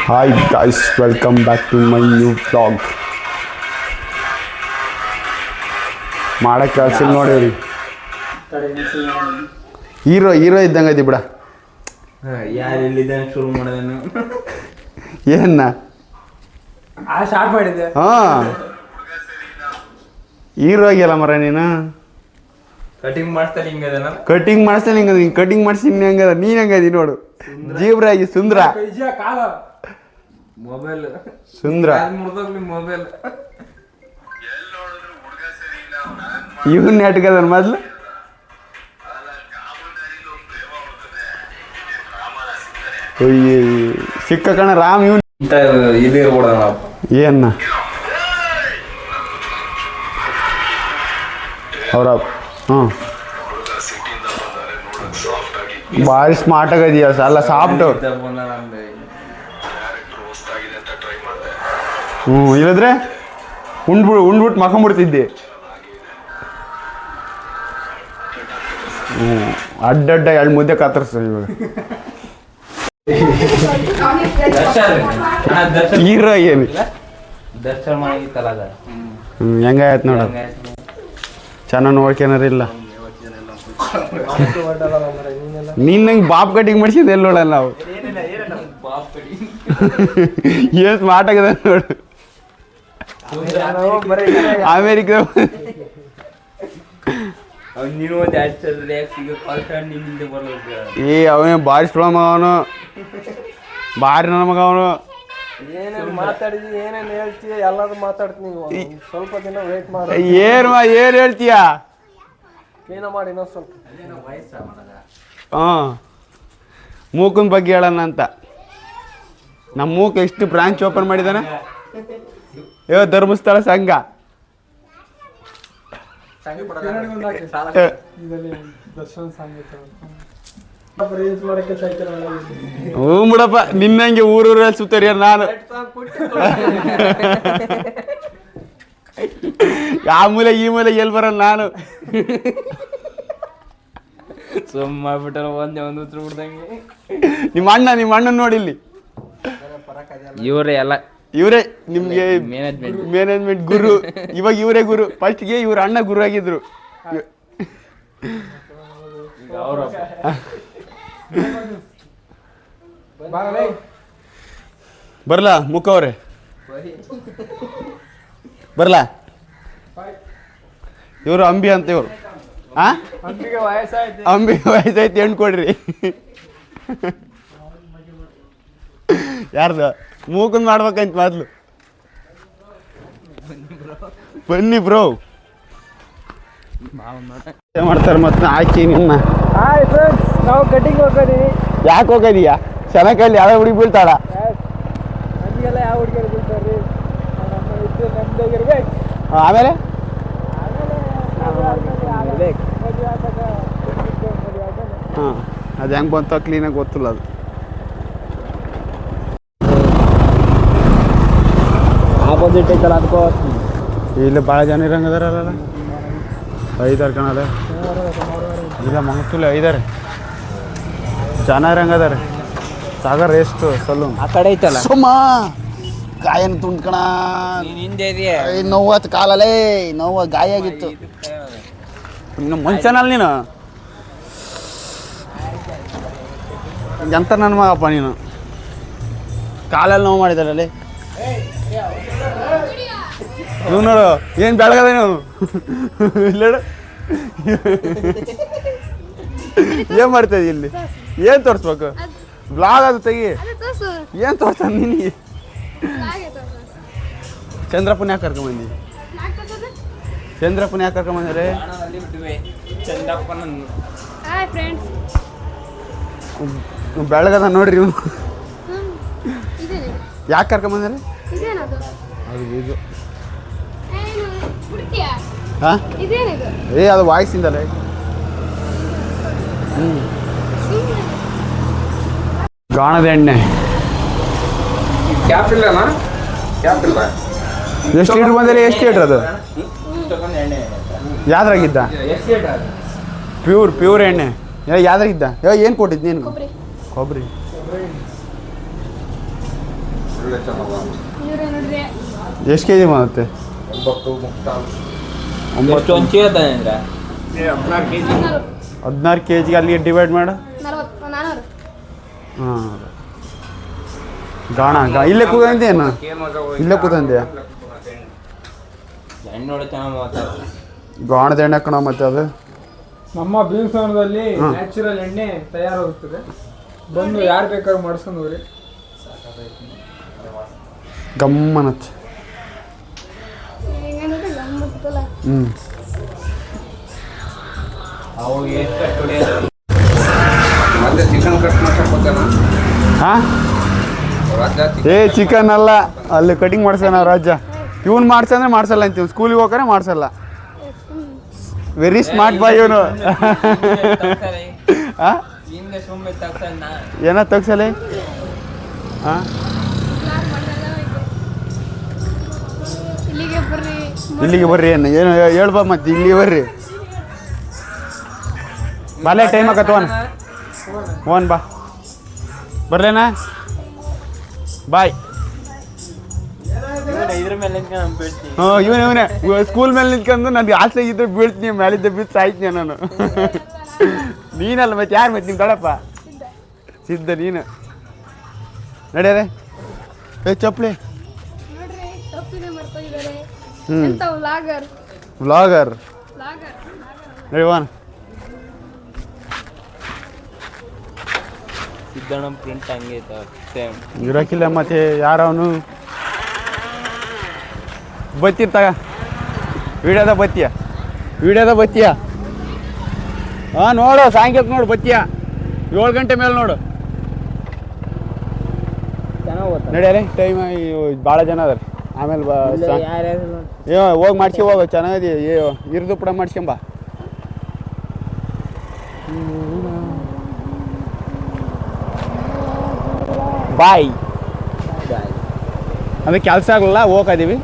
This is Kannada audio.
Hi guys, welcome back to my new vlog. ಮಾಡಕ್ಕೆ ಕೆಲಸ ನೋಡಿರಿ. ಹೀರೋ ಇದ್ದಂಗೆ ಐತಿ ಬಿಡ. ಯಾರು ಇಲ್ಲಿದ್ದಾನೆ ಶುರು ಮಾಡೋದೇನು ಏನ ಸ್ಟಾರ್ಟ್ ಮಾಡಿದ್ದೆ. ಹಾಂ, ಹೀರೋ ಆಗಿಲ್ಲ ಮರ ನೀನು. ಕಟಿಂಗ್ ಮಾಡ್ತಾರೆ ಹಿಂಗದ ಕಟಿಂಗ್ ಮಾಡಿಸ್ತಾನೆ ಹಿಂಗದ, ಕಟಿಂಗ್ ಮಾಡಿಸ್ತೀನಿ ಹಂಗದ. ನೀನು ಹಂಗದಿ ನೋಡು, ಜೀಬ್ರಾಗಿ ಸುಂದ್ರ ಮೊಬೈಲ್ ಸುಂದ್ರ ಮೊಬೈಲ್ ಇವನ್ ನೆಟ್ಗದ ಮೊದ್ಲು. ಸಿಕ್ಕ ಕಣ ರಾಮ್ ಇವನ್ ಇದೇ ಇರ್ಬೋದ ಏನ ಅವ್ರ. ಹ್ಞೂ, ಭಾರಿ ಸ್ಮಾರ್ಟ್ ಆಗದೀಯ, ಅಲ್ಲ ಸಾಫ್ಟ್. ಇಲ್ಲದ್ರೆ ಉಂಡ್ಬಿಟ್ಟು ಮಕೊಂಬಿಡ್ತಿದ್ದೆ. ಅಡ್ಡಡ್ಡ ಎರಡು ಮುದ್ದೆ ಕಾತರ್ಸ ಇವಾಗ. ಹೀರೋ ಏನು ಹೆಂಗಾಯ್ತು ನೋಡ, ಚೆನ್ನಾಗಿ ನೋಡ್ಕೊನಾರಿಲ್ಲ. ನೀನ್ ನಂಗೆ ಬಾಪ್ ಕಟಿಂಗ್ ಮಾಡಿಸಿದ ಎಲ್ಲಿ ನೋಡಲ್ಲ ನಾವು. ಏನು ಸ್ಮಾರ್ಟ್ ಆಗದ ನೋಡು. ಅಮೇರಿಕ ಅವನೇ ಭಾರಿ ಸ್ಲೋ ಮಗ, ಅವನು ಭಾರಿ ನನ್ನ ಮಗ ಅವನು. ಏನೇನು ಮಾತಾಡಿದ್ವಿ, ಏನೇನು ಹೇಳ್ತೀಯ ಎಲ್ಲಾದ್ರು ಮಾತಾಡ್ತೀನಿ. ಸ್ವಲ್ಪ ದಿನ ವೇಟ್ ಮಾಡಿ. ಏನು ಹೇಳ್ತೀಯ? ಕ್ಲೀನ ಮಾಡಿ ಇನ್ನೊಂದು ಸ್ವಲ್ಪ. ಹಾಂ, ಮೂಕನ ಬಗ್ಗೆ ಹೇಳೋಣ ಅಂತ. ನಮ್ಮ ಮೂಕ ಎಷ್ಟು ಬ್ರಾಂಚ್ ಓಪನ್ ಮಾಡಿದಾನೆ. ಧರ್ಮಸ್ಥಳ ಸಂಘ. ಹ್ಞೂ ಬಿಡಪ್ಪ, ನಿನ್ನಂಗೆ ಊರಲ್ಲಿ ಸುತ್ತರಿಯ ನಾನು. ಆ ಮೂಲೆ ಈ ಮೂಲೆ ಎಲ್ಲಿ ಬರಲ್ಲ ನಾನು. ಸುಮ್ಮ ಬಿಟ್ಟಾರ ಒಂದೇ ಒಂದು ಉತ್ತರ ಬಿಡ್ದಂಗೆ. ನಿಮ್ಮ ಅಣ್ಣನ ನೋಡಿಲ್ಲಿ. ಇವರೇ ನಿಮ್ಗೆ ಮ್ಯಾನೇಜ್ಮೆಂಟ್ ಗುರು. ಇವಾಗ ಇವರೇ ಗುರು. ಫಸ್ಟ್ಗೆ ಇವ್ರ ಅಣ್ಣ ಗುರು ಆಗಿದ್ರು. ಬರ್ಲಾ ಮುಖವ್ರೆ, ಬರ್ಲಾ. ಇವರು ಅಂಬಿ ಅಂತ. ಇವರು ಅಂಬಿಗೆ ವಯಸ್ಸಾಯ್ತು, ಹೆಣ್ಣು ಕೊಡ್ರಿ. ಯಾರ್ದು ಮೂಕನ್ ಮಾಡ್ಬೇಕಂತ ಮೊದ್ಲು. ಬನ್ನಿ ಬ್ರೋ ಮಾಡ್ತಾರೆ. ಮತ್ತೆ ಹಾಕಿ ನಿನ್ನ. ಹಾಯ್ ಫ್ರೆಂಡ್ಸ್, ನಾವು ಕಟಿಂಗ್ ಹೋಗೋದೀವಿ. ಯಾಕೆ ಹೋಗೋದೀಯಾ? ಚೆನ್ನಾಗಲ್ಲಿ ಯಾವ ಹುಡುಗಿ ಬೀಳ್ತಾಳ? ನಮಗೆಲ್ಲ ಯಾವ ಹುಡುಗಿಯರು ಬೀಳ್ತಾರ್ರಿ? ನಮ್ದಾಗಿರ್ಬೇಕು. ಆಮೇಲೆ ಹಾಂ, ಅದು ಹೆಂಗೆ ಬಂತ ಕ್ಲೀನಾಗಿ ಗೊತ್ತಿಲ್ಲ. ಅದು ಆಪೋಸಿಟ್ ಐತಲ್ಲ ಅದಕ್ಕೋ. ಇಲ್ಲಿ ಭಾಳ ಜನ ಇರಂಗದಾರಲ್ಲ, ಐದಾರು ಕಣದ. ಇಲ್ಲ ಮಂಗತ್ತೂಲಿ ಐದಾರೆ ಜನ ಇರಂಗದಾರೆ. ಸಾಗರ್ ಎಷ್ಟು ಸಲೂನ್ ಆ ಕಡೆ ಐತಲ್ಲ. ಸುಮ್ಮ ಗಾಯನ ತುಂಡ್ಕಣ. ಹಿಂದೆ ನೋವತ್ತು ಕಾಲಲ್ಲೇ, ನೋವು ಗಾಯ ಆಗಿತ್ತು. ಇನ್ನು ಮುಂಚೆನಲ್ಲ ನೀನು ಎಂತ ನನ್ನ ಮಗಪ್ಪ ನೀನು. ಕಾಲಲ್ಲಿ ನೋವು ಮಾಡಿದಾರಲ್ಲಿ. ನೀವು ನೋಡು ಏನು ಬೆಳಗದ ನೀವು. ಇಲ್ಲ ಏನು ಮಾಡ್ತಾಯಿದ್ದಿ ಇಲ್ಲಿ? ಏನು ತೋರಿಸ್ಬೇಕು? ಬ್ಲಾಗ್ ಅದು ತೆಗಿ. ಏನು ತೋರ್ಸ್ತಾನೆ ನಿನಗೆ? ಚಂದ್ರಪ್ಪನ ಯಾಕೆ ಕರ್ಕೊಂಬಂದಿ? ಚಂದ್ರಪ್ಪನ ಯಾಕೆ ಕರ್ಕೊಂಬಂದ್ರೆ? ಬೆಳಗದ ನೋಡ್ರಿ ಇವನು. ಯಾಕೆ ಕರ್ಕೊಂಬಂದ್ರೆ? ಅದು ಇದು ಹಾಂ, ಅದು ವಾಯ್ಸಿಂದಲೇ. ಗಾಣದ ಎಣ್ಣೆ ಎಷ್ಟು ಲೀಟ್ರ್ ಬಂದರೆ? ಎಷ್ಟು ಲೀಟ್ರ್ ಅದು? ಯಾವ್ದ್ರಾಗಿದ್ದ? ಪ್ಯೂರ್ ಎಣ್ಣೆ ಯಾವ್ದ್ರಾಗಿದ್ದ? ಏನು ಕೊಟ್ಟಿದ್ದು ನೀನು? ಕೊಬ್ಬರಿ. ಎಷ್ಟು ಕೆ ಜಿ ಬರುತ್ತೆ? 9 ಎಷ್ಟು ಒಂದು ಚೀಲ ತಂದ್ರೆ 16 ಕೆ ಜಿಗೆ ಅಲ್ಲಿಗೆ ಡಿವೈಡ್ ಮಾಡು. ಹಾಂ ಗಾಣ ಇಲ್ಲೇ ಕೂತಂದೇನು? ಇಲ್ಲೇ ಕೂತಂದ್ಯಾ? ಎಣ್ಣೆ ನೋಡಿ ಚೆನ್ನಾಗಿ ಮಾತಾಡ್ತಾರೆ. ಗಾಣದ ಎಣ್ಣೆ ಕಣ ಮತ್ತೆ ಅದು ನಮ್ಮ ಭೀಮಸವನದಲ್ಲಿ ನ್ಯಾಚುರಲ್ ಎಣ್ಣೆ ತಯಾರಾಗುತ್ತದೆ. ಬಂದು ಯಾರು ಬೇಕಾದ್ರೂ ಮಾಡಿಸ್ಕೊಂಡು ಹೋಗ್ರಿ. ಗಮ್ಮನತ್. ಅವು ಎಷ್ಟು ಕಟ್ ಹೊಡೆಯೋದು ಮತ್ತೆ ಚಿಕನ್ ಕಟ್ ಮಾಡ್ಸಕ್ಕೋತಾನ ಹಾಂ ಏ ಚಿಕನ್ ಅಲ್ಲ, ಅಲ್ಲಿ ಕಟಿಂಗ್ ಮಾಡ್ಸೋಣ ರಾಜ. ಇವ್ನು ಮಾಡ್ಸಂದ್ರೆ ಮಾಡ್ಸಲ್ಲ ಅಂತೀವಿ, ಸ್ಕೂಲಿಗೆ ಹೋಗ್ರೆ ಮಾಡ್ಸಲ್ಲ. ವೆರಿ ಸ್ಮಾರ್ಟ್ ಬಾಯ್ ಇವನು. ಏನೋ ತಗ್ಸಲೆ. ಹಾಂ ಇಲ್ಲಿಗೆ ಬರ್ರಿ ಏನು ಹೇಳ್ಬಾ ಮತ್ತೆ ಇಲ್ಲಿಗೆ ಬರ್ರಿ. ಬಾಲೆ ಟೈಮ್ ಆಗತ್ತ ಓನ್ ಬಾ ಬರ್ಲೇನಾ ಬಾಯ್. ಇದ್ರ ಮೇಲೆ ಹ್ಞೂ ಇವನೇ ಸ್ಕೂಲ್ ಮೇಲೆ ನಿಂತ್ಕೊಂಡು ನನಗೆ ಆಸೆ ಇದ್ರೆ ಬೀಳ್ತೀನಿ, ಮೇಲಿದ್ದ ಬಿದ್ದು ಸಾಯ್ತೀನಿ ನಾನು. ನೀನಲ್ಲ ಮತ್ತೆ ಯಾರು ಮತ್ತೆ ನಿಮ್ಮ ದೊಡ್ಡಪ್ಪ ಸಿದ್ಧ ನೀನು. ನಡ್ಯಾರೆ ಏ ಚಪ್ಪಲಿ. ವ್ಲಾಗರ್ ನಡಿವಾನ ಸಿದ್ದಣ್ಣ ಪ್ರಿಂಟ್ ಹಂಗೆ ಸೇಮ್ ಇರೋಕಿಲ್ಲ. ಮತ್ತೆ ಯಾರವನು ಬತ್ತಿರ್ತಾಗ ವಿಡಿಯೋದ ಬತ್ತಿಯ ಹಾಂ ನೋಡು ಸಾಯಂಕಾಲಕ್ಕೆ ನೋಡು ಬತ್ತಿಯ 7 ಗಂಟೆ ಮೇಲೆ ನೋಡು. ನಡಿಯಾರೆ ಟೈಮ್ ಭಾಳ ಜನ ಅದಾರ. ಆಮೇಲೆ ಹೋಗಿ ಮಾಡ್ಸ್ಕೊ ಹೋಗು ಚೆನ್ನಾಗದಿ ಇರ್ದು ಪುಡ ಮಾಡ್ಸ್ಕೊಂಬ. ಬಾಯ್ ಅದಕ್ಕೆ ಕೆಲಸ ಆಗಲ್ಲ ಹೋಗದೀವಿ.